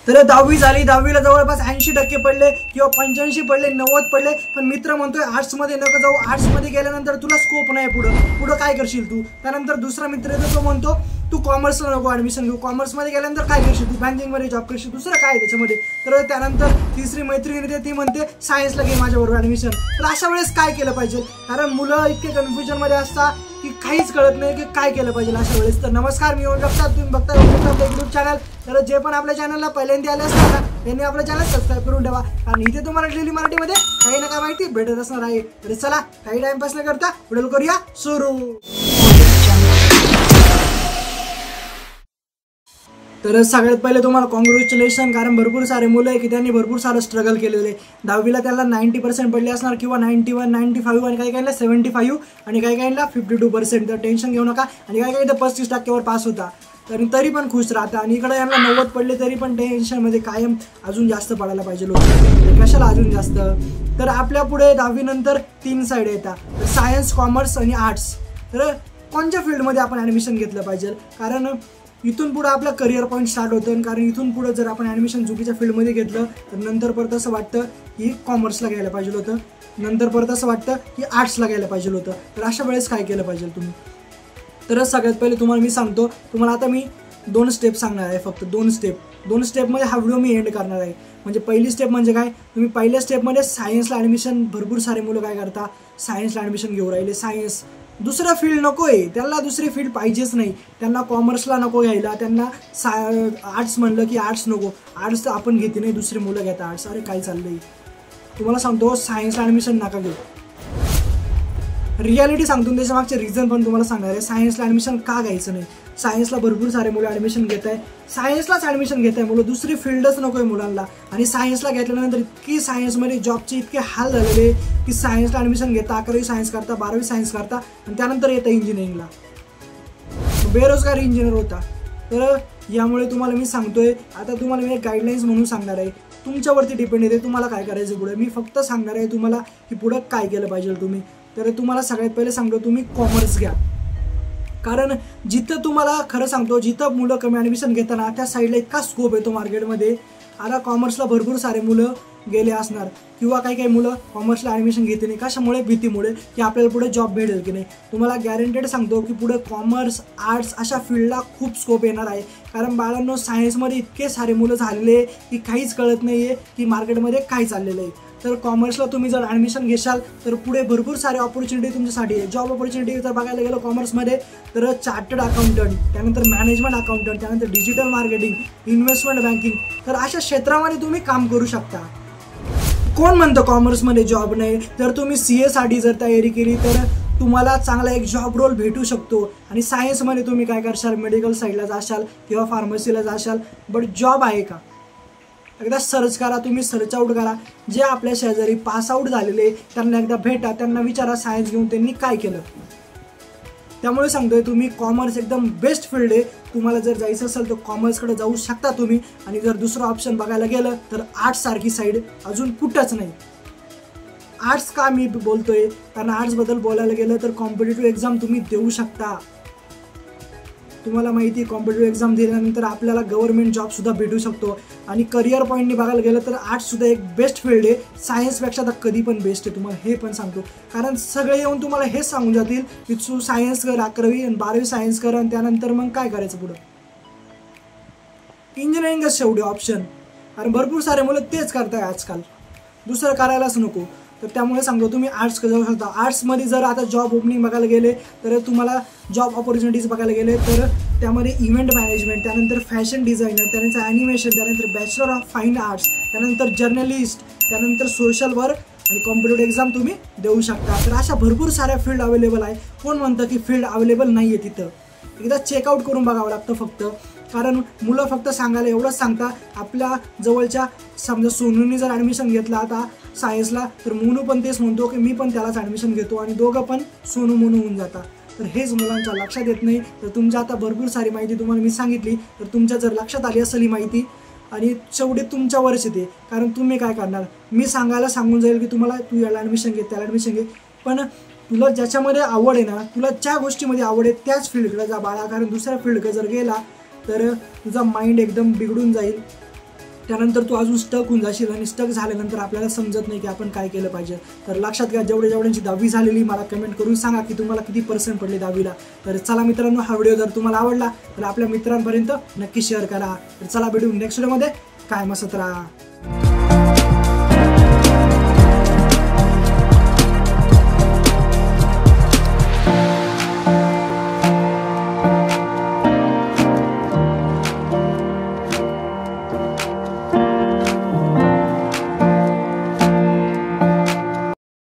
तर 10वी झाली, 10वीला जवळपास 80% पडले किंवा 85 पडले, 90 पडले, पण मित्र म्हणतोय आर्ट्समध्ये नको जाऊ, आर्ट्समध्ये गेल्यानंतर तुला स्कोप नाही, पुढं काय करशील तू. त्यानंतर दुसरा मित्र येतो, तो म्हणतो तू कॉमर्सला नको ऍडमिशन घेऊ, कॉमर्समध्ये गेल्यानंतर काय करशील तू, बँकिंगमध्ये जॉब करशील, दुसरं काय त्याच्यामध्ये. तर त्यानंतर तिसरी मैत्रीण येते, ती म्हणते सायन्सला घे माझ्याबरोबर ऍडमिशन. तर अशा वेळेस काय केलं पाहिजे, कारण मुलं इतके कन्फ्युजनमध्ये असतात की काहीच कळत नाही की काय केलं पाहिजे अशा वेळेस. तर नमस्कार, मी ओम जगताप, तुम्ही बघता आपलं युट्यूब चॅनल. तर जे पण आपल्या चॅनलला पहिल्यांदा आले असतात ना, त्यांनी आपलं चॅनल सबस्क्राईब करून ठेवा, कारण इथे तुम्हाला डेली मराठीमध्ये काही ना काय माहिती भेटत असणार आहे. तर चला काही टाइमपास न करता व्हिडिओ करूया सुरू. तर सगळ्यात पहिले तुम्हाला कॉंग्रॅच्युलेशन, कारण भरपूर सारे मुलं आहे की त्यांनी भरपूर सारं स्ट्रगल केलेलं आहे. 10वीला त्याला 90% पडले असणार किंवा 91, 95 आणि काही काहींना 75 आणि काही काहींना 52%. तर टेन्शन घेऊ नका. आणि काही काही तर 35% पास होता, तरी पण खुश राहता. आणि इकडे यांना 90 पडले तरी पण टेन्शनमध्ये कायम अजून जास्त पडायला पाहिजे लोक, कशाला अजून जास्त. तर आपल्या पुढे 10वी नंतर 3 साईड येतात, सायन्स, कॉमर्स आणि आर्ट्स. तर कोणत्या फील्डमध्ये आपण ॲडमिशन घेतलं पाहिजे, कारण इथून पुढे आपलं करिअर पॉईंट स्टार्ट होतं. कारण इथून पुढे जर आपण ॲडमिशन चुकीच्या फील्डमध्ये घेतलं तर नंतर परत असं वाटतं की कॉमर्सला घ्यायला पाहिजे होतं, नंतर परत असं वाटतं की आर्ट्सला घ्यायला पाहिजे होतं. तर अशा वेळेस काय केलं पाहिजे तुम्ही. तर सगळ्यात पहिले तुम्हाला मी सांगतो, तुम्हाला आता मी 2 स्टेप सांगणार आहे, फक्त 2 स्टेपमध्ये हा व्हिडिओ मी एंड करणार आहे. म्हणजे पहिली स्टेप म्हणजे काय, तुम्ही पहिल्या स्टेपमध्ये सायन्सला ॲडमिशन, भरपूर सारे मुलं काय करता सायन्सला ॲडमिशन घेऊ राहिले. सायन्स दुसरं फील्ड नको आहे, त्यांना दुसरी फील्ड पाहिजेच नाही, त्यांना कॉमर्सला नको घ्यायला, त्यांना आर्ट्स म्हणलं की आर्ट्स नको, आर्ट्स आपण घेते नाही, दुसरी मुलं घेतात आर्ट्स. अरे काय चाललंय, तुम्हाला सांगतो सायन्सला ॲडमिशन नका घेऊ. रियालिटी सांगतो, त्याच्या मागचे रिझन पण तुम्हाला सांगणार आहे. सायन्सला ॲडमिशन का घ्यायचं नाही. सायन्सला भरपूर सारे मुलं ॲडमिशन घेत आहे, सायन्सलाच ॲडमिशन घेत आहे मुलं, दुसरी फील्डच नको आहे मुलांना. आणि सायन्सला घेतल्यानंतर इतकी सायन्समध्ये जॉबचे इतके हाल झालेले की सायन्सला ॲडमिशन घेता, 11वी सायन्स करता, 12वी सायन्स करता आणि त्यानंतर येतं इंजिनिअरिंगला, बेरोजगार इंजिनियर होता. तर यामुळे तुम्हाला मी सांगतोय, आता तुम्हाला मी एक गाईडलाईन्स म्हणून सांगणार आहे, तुमच्यावरती डिपेंड येते तुम्हाला काय करायचं पुढे. मी फक्त सांगणार आहे तुम्हाला की पुढं काय केलं पाहिजे तुम्ही. तर तुम्हाला सगळ्यात पहिले सांगतो, तुम्ही कॉमर्स घ्या, कारण जिथं तुम्हाला खरं सांगतो, जिथं मुलं कमी ॲडमिशन घेताना त्या साईडला इतका स्कोप येतो मार्केटमध्ये. आता कॉमर्सला भरपूर सारे मुलं गेले असणार किंवा काही मुलं कॉमर्सला ॲडमिशन घेते नाही, कशामुळे, भीतीमुळे की आपल्याला पुढे जॉब भेटेल की नाही. तुम्हाला गॅरंटेड सांगतो की पुढे कॉमर्स, आर्ट्स अशा फील्डला खूप स्कोप येणार आहे. कारण बाळांनो, सायन्समध्ये इतके सारे मुलं झालेले की काहीच कळत नाही आहे की मार्केटमध्ये काय चाललेलं आहे. तर कॉमर्सला तुम्ही जर ॲडमिशन घेशाल तर पुढे भरपूर सारे ऑपॉर्च्युनिटी तुमच्यासाठी आहे. जॉब ऑपॉर्च्युनिटी जर बघायला गेलं कॉमर्समध्ये तर चार्टर्ड अकाउंटंट, त्यानंतर मॅनेजमेंट अकाउंटंट, त्यानंतर डिजिटल मार्केटिंग, इन्व्हेस्टमेंट बँकिंग, तर अशा क्षेत्रामध्ये तुम्ही काम करू शकता. कोण म्हणतं कॉमर्समध्ये जॉब नाही. जर तुम्ही CA साठी जर तयारी केली तर तुम्हाला चांगला एक जॉब रोल भेटू शकतो. आणि सायन्समध्ये तुम्ही काय करशाल, मेडिकल साईडला जाशाल किंवा फार्मसीला जाशाल, बट जॉब आहे का, एकदा सर्च करा, तुम्ही सर्च आउट करा. जे आपल्या शेजारी पासआउट झालेले त्यांना एकदा भेटा, त्यांना विचारा सायन्स घेऊन त्यांनी काय केलं. त्यामुळे सांगतोय, तुम्ही कॉमर्स एकदम बेस्ट फील्ड आहे. तुम्हाला जर जायचं असेल तर कॉमर्सकडे जाऊ शकता तुम्ही. आणि जर दुसरं ऑप्शन बघायला गेलं तर आर्ट्स सारखी साईड अजून कुठंच नाही. आर्ट्स का मी बोलतोय, कारण आर्ट्सबद्दल बोलायला गेलं तर कॉम्पिटेटिव्ह एक्झाम तुम्ही देऊ शकता. तुम्हाला माहिती आहे, कॉम्पिटेटिव्ह एक्झाम दिल्यानंतर आपल्याला गव्हर्नमेंट जॉबसुद्धा भेटू शकतो. आणि करिअर पॉईंटने बघायला गेलं तर आर्ट्ससुद्धा एक बेस्ट फील्ड आहे, सायन्सपेक्षा तर कधी पण बेस्ट आहे. तुम्हाला हे पण सांगतो, कारण सगळे येऊन तुम्हाला हेच सांगून जातील की तू सायन्स कर, 11वी आणि 12वी सायन्स कर आणि त्यानंतर मग काय करायचं पुढं. इंजिनिअरिंगच शेवटी ऑप्शन, कारण भरपूर सारे मुलं तेच करताय आजकाल, दुसरं करायलाच नको. तर त्यामुळे सांगतो, तुम्ही आर्ट्स जाऊ शकता. आर्ट्समध्ये जर आता जॉब ओपनिंग बघायला गेले तर तुम्हाला जॉब ऑपॉर्च्युनिटीज बघायला गेले तर त्यामध्ये इव्हेंट मॅनेजमेंट, त्यानंतर फॅशन डिझायनर, त्यानंतर ॲनिमेशन, त्यानंतर बॅचलर ऑफ फाईन आर्ट्स, त्यानंतर जर्नलिस्ट, त्यानंतर सोशल वर्क आणि कॉम्पिटेटिव्ह एक्झाम तुम्ही देऊ शकता. तर अशा भरपूर साऱ्या फील्ड अवेलेबल आहे. कोण म्हणतं की फील्ड अवेलेबल नाही आहे तिथं, एकदा चेकआउट करून बघावं लागतं फक्त. कारण मुलं फक्त सांगायला एवढंच सांगता, आपल्या जवळच्या समजा सोनूनी जर ॲडमिशन घेतलं आता सायन्सला, तर मोनू पण तेच म्हणतो की मी पण त्यालाच ॲडमिशन घेतो आणि दोघं पण सोनू मोनू होऊन जातात. तर हेच मुलांच्या लक्षात येत नाही. तर तुमच्या आता भरपूर सारी माहिती तुम्हाला मी सांगितली, तर तुमच्या जर लक्षात आली असेल ही माहिती, आणि शेवटी तुमच्यावरच येते, कारण तुम्ही काय करणार. मी सांगून जाईल की तुम्हाला तू याला ॲडमिशन घे, त्याला ॲडमिशन घे, पण तुला ज्याच्यामध्ये आवड आहे ना, तुला ज्या गोष्टीमध्ये आवड आहे त्याच फील्डकडे जा बाळा. कारण दुसऱ्या फील्डकडे जर गेला तर तुझा माइंड एकदम बिघडून जाईल. त्यानंतर तू अजून स्टक होऊन जाशील आणि स्टक झाल्यानंतर आपल्याला समजत नाही की आपण काय केलं पाहिजे. तर लक्षात घ्या, जेवढ्यांची 10वी झालेली मला कमेंट करून सांगा की तुम्हाला किती % पडले 10वीला. तर चला मित्रांनो, हा व्हिडिओ जर तुम्हाला आवडला तर आपल्या मित्रांपर्यंत नक्की शेअर करा. तर चला भेटू नेक्स्ट व्हिडिओमध्ये. काय मस्त राहा.